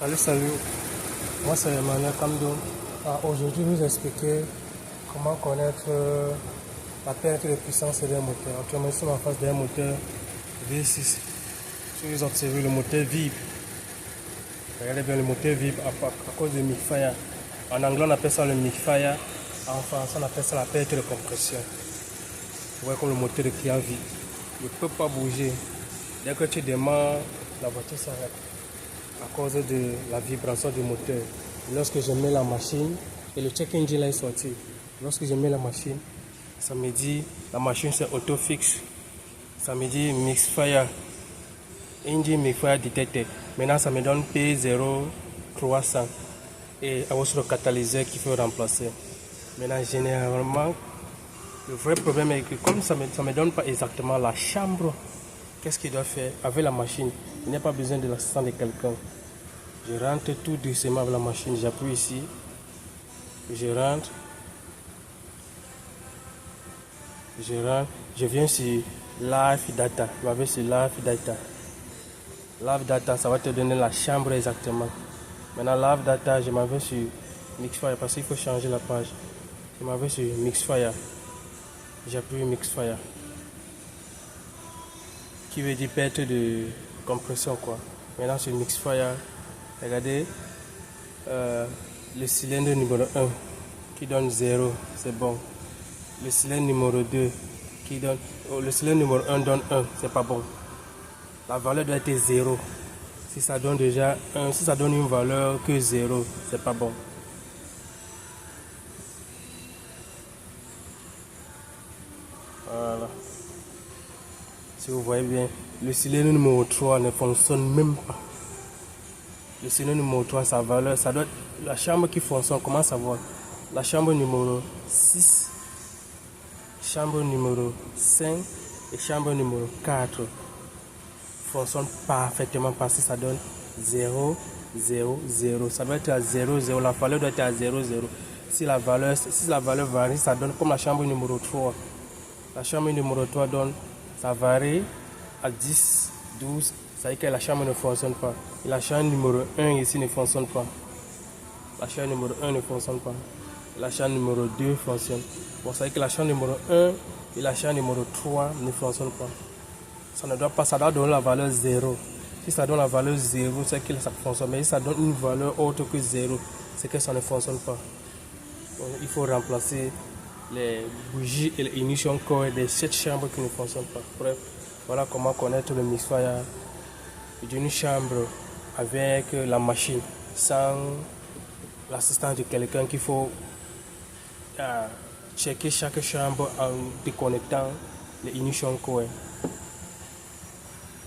Salut, moi c'est Emmanuel Kamdo. Aujourd'hui, je vais vous expliquer comment connaître la perte de puissance d'un moteur. Actuellement, nous sommes en face d'un moteur V6. Si vous observez, le moteur vibre. Regardez bien, le moteur vibre à cause du misfire. En anglais, on appelle ça le misfire. En français, on appelle ça la perte de compression. Vous voyez comme le moteur de client vibre. Il ne peut pas bouger. Dès que tu démarres, la voiture s'arrête à cause de la vibration du moteur. Lorsque je mets la machine, et le check engine est sorti, lorsque je mets la machine, ça me dit, la machine c'est auto fixe, ça me dit misfire, engine misfire detected. Maintenant ça me donne P0300 et aussi le catalyseur qu'il faut remplacer. Maintenant généralement, le vrai problème est que comme ça me donne pas exactement la chambre, qu'est-ce qu'il doit faire avec la machine? Il n'y a pas besoin de l'assistance de quelqu'un. Je rentre tout doucement avec la machine, j'appuie ici, je rentre, je viens sur Live Data, je vais sur Live Data. Live Data, ça va te donner la chambre exactement. Maintenant, Live Data, je m'en vais sur Mixfire parce qu'il faut changer la page. Je m'en vais sur Mixfire, j'appuie Mixfire, qui veut dire perte de compression quoi. Maintenant, sur Mixfire, regardez le cylindre numéro 1 qui donne 0, c'est bon. Le cylindre numéro 2 qui donne, le cylindre numéro 1 donne 1, c'est pas bon. La valeur doit être 0. Si ça donne déjà 1, si ça donne une valeur que 0, c'est pas bon. Voilà. Si vous voyez bien, le cylindre numéro 3 ne fonctionne même pas. Le cylindre numéro 3, sa valeur, ça doit être la chambre qui fonctionne. Comment savoir? La chambre numéro 6, chambre numéro 5 et chambre numéro 4 fonctionnent parfaitement parce que ça donne 0, 0, 0. Ça doit être à 0, 0. La valeur doit être à 0, 0. Si la valeur varie, ça donne comme la chambre numéro 3. La chambre numéro 3 donne, ça varie à 10, 12. Ça veut dire que la chambre ne fonctionne pas. Et la chambre numéro 1 ici ne fonctionne pas. La chambre numéro 1 ne fonctionne pas. La chambre numéro 2 fonctionne. Bon, ça veut dire que la chambre numéro 1 et la chambre numéro 3 ne fonctionnent pas. Ça ne doit pas, ça doit donner la valeur 0. Si ça donne la valeur 0, c'est que ça fonctionne. Mais si ça donne une valeur autre que 0, c'est que ça ne fonctionne pas. Donc, il faut remplacer les bougies et les ignition coils de cette chambre qui ne fonctionnent pas. Bref, voilà comment connaître le misfire d'une chambre avec la machine sans l'assistance de quelqu'un qu'il faut checker chaque chambre en déconnectant les ignition coils.